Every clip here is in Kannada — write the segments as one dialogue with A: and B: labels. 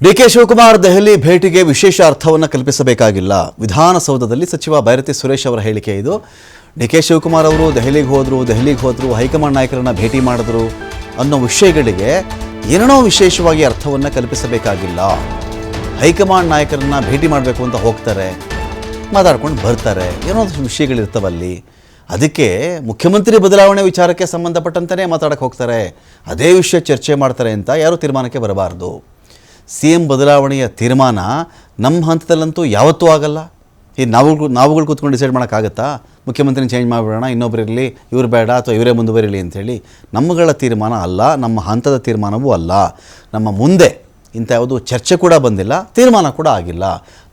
A: ಡಿಕೆ ಶಿವಕುಮಾರ್ ದೆಹಲಿ ಭೇಟಿಗೆ ವಿಶೇಷ ಅರ್ಥವನ್ನು ಕಲ್ಪಿಸಬೇಕಾಗಿಲ್ಲ. ವಿಧಾನಸೌಧದಲ್ಲಿ ಸಚಿವ ಬೈರತಿ ಸುರೇಶ್ ಅವರ ಹೇಳಿಕೆ ಇದು. ಡಿಕೆ ಶಿವಕುಮಾರ್ ಅವರು ದೆಹಲಿಗೆ ಹೋದ್ರು, ಹೈಕಮಾಂಡ್ ನಾಯಕರನ್ನ ಭೇಟಿ ಮಾಡಿದ್ರು ಅನ್ನೋ ವಿಷಯಗಳಿಗೆ ಏನೋ ವಿಶೇಷವಾಗಿ ಅರ್ಥವನ್ನು ಕಲ್ಪಿಸಬೇಕಾಗಿಲ್ಲ. ಹೈಕಮಾಂಡ್ ನಾಯಕರನ್ನ ಭೇಟಿ ಮಾಡಬೇಕು ಅಂತ ಹೋಗ್ತಾರೆ, ಮಾತಾಡ್ಕೊಂಡು ಬರ್ತಾರೆ, ಏನೋ ವಿಷಯಗಳಿರ್ತವಲ್ಲಿ. ಅದಕ್ಕೆ ಮುಖ್ಯಮಂತ್ರಿ ಬದಲಾವಣೆ ವಿಚಾರಕ್ಕೆ ಸಂಬಂಧಪಟ್ಟಂತೆಯೇ ಮಾತಾಡಕ್ಕೆ ಹೋಗ್ತಾರೆ, ಅದೇ ವಿಷಯ ಚರ್ಚೆ ಮಾಡ್ತಾರೆ ಅಂತ ಯಾರೂ ತೀರ್ಮಾನಕ್ಕೆ ಬರಬಾರ್ದು. CM ಬದಲಾವಣೆಯ ತೀರ್ಮಾನ ನಮ್ಮ ಹಂತದಲ್ಲಂತೂ ಯಾವತ್ತೂ ಆಗಲ್ಲ. ಈ ನಾವುಗಳು ಕೂತ್ಕೊಂಡು ಡಿಸೈಡ್ ಮಾಡೋಕ್ಕಾಗತ್ತಾ? ಮುಖ್ಯಮಂತ್ರಿನ ಚೇಂಜ್ ಮಾಡಿಬಿಡೋಣ, ಇನ್ನೊಬ್ರು ಇರಲಿ, ಇವ್ರು ಬೇಡ ಅಥವಾ ಇವರೇ ಮುಂದುವರಿಲಿ ಅಂಥೇಳಿ ನಮ್ಮಗಳ ತೀರ್ಮಾನ ಅಲ್ಲ, ನಮ್ಮ ಹಂತದ ತೀರ್ಮಾನವೂ ಅಲ್ಲ. ನಮ್ಮ ಮುಂದೆ ಇಂಥ ಯಾವುದೂ ಚರ್ಚೆ ಕೂಡ ಬಂದಿಲ್ಲ, ತೀರ್ಮಾನ ಕೂಡ ಆಗಿಲ್ಲ.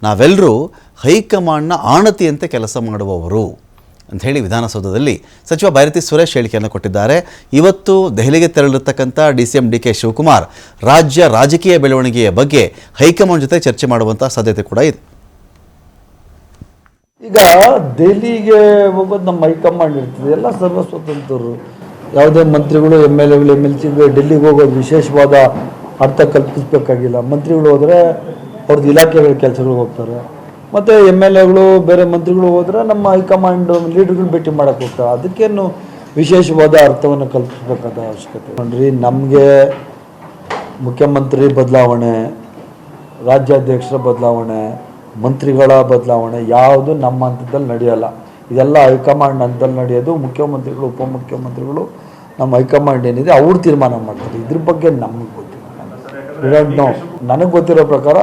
A: ನಾವೆಲ್ಲರೂ ಹೈಕಮಾಂಡ್ನ ಆಣತಿಯಂತೆ ಕೆಲಸ ಮಾಡುವವರು ಅಂಥೇಳಿ ವಿಧಾನಸೌಧದಲ್ಲಿ ಸಚಿವ ಬೈರತಿ ಸುರೇಶ್ ಹೇಳಿಕೆಯನ್ನು ಕೊಟ್ಟಿದ್ದಾರೆ. ಇವತ್ತು ದೆಹಲಿಗೆ ತೆರಳಿರ್ತಕ್ಕಂಥ DCM DK ಶಿವಕುಮಾರ್ ರಾಜ್ಯ ರಾಜಕೀಯ ಬೆಳವಣಿಗೆಯ ಬಗ್ಗೆ ಹೈಕಮಾಂಡ್ ಜೊತೆ ಚರ್ಚೆ ಮಾಡುವಂಥ ಸಾಧ್ಯತೆ ಕೂಡ ಇದೆ.
B: ಈಗ ದೆಹಲಿಗೆ ಹೋಗೋದು ನಮ್ಮ ಹೈಕಮಾಂಡ್ ಇರ್ತದೆ, ಎಲ್ಲ ಸರ್ವಸ್ವತಂತ್ರರು. ಯಾವುದೇ ಮಂತ್ರಿಗಳು MLAಗಳು MLCಗಳು ಡೆಲ್ಲಿಗೆ ಹೋಗೋದು ವಿಶೇಷವಾದ ಅರ್ಥ ಕಲ್ಪಿಸಬೇಕಾಗಿಲ್ಲ. ಮಂತ್ರಿಗಳು ಹೋದರೆ ಅವ್ರದ್ದು ಇಲಾಖೆಗಳ ಕೆಲಸಗಳಿಗೆ ಹೋಗ್ತಾರೆ, ಮತ್ತು MLAಗಳು ಬೇರೆ ಮಂತ್ರಿಗಳು ಹೋದರೆ ನಮ್ಮ ಹೈಕಮಾಂಡ್ ಲೀಡರ್ಗಳು ಭೇಟಿ ಮಾಡೋಕ್ಕೆ ಹೋಗ್ತಾರೆ. ಅದಕ್ಕೇನು ವಿಶೇಷವಾದ ಅರ್ಥವನ್ನು ಕಲ್ಪಿಸಬೇಕಾದ ಅವಶ್ಯಕತೆ ನೋಡ್ರಿ. ನಮಗೆ ಮುಖ್ಯಮಂತ್ರಿ ಬದಲಾವಣೆ, ರಾಜ್ಯಾಧ್ಯಕ್ಷರ ಬದಲಾವಣೆ, ಮಂತ್ರಿಗಳ ಬದಲಾವಣೆ ಯಾವುದು ನಮ್ಮ ಹಂತದಲ್ಲಿ ನಡೆಯಲ್ಲ. ಇದೆಲ್ಲ ಹೈಕಮಾಂಡ್ ಹಂತದಲ್ಲಿ ನಡೆಯೋದು. ಮುಖ್ಯಮಂತ್ರಿಗಳು, ಉಪಮುಖ್ಯಮಂತ್ರಿಗಳು, ನಮ್ಮ ಹೈಕಮಾಂಡ್ ಏನಿದೆ ಅವ್ರು ತೀರ್ಮಾನ ಮಾಡ್ತಾರೆ. ಇದ್ರ ಬಗ್ಗೆ ನಮಗೆ ಗೊತ್ತಿಲ್ಲ. ನನಗೆ ಗೊತ್ತಿರೋ ಪ್ರಕಾರ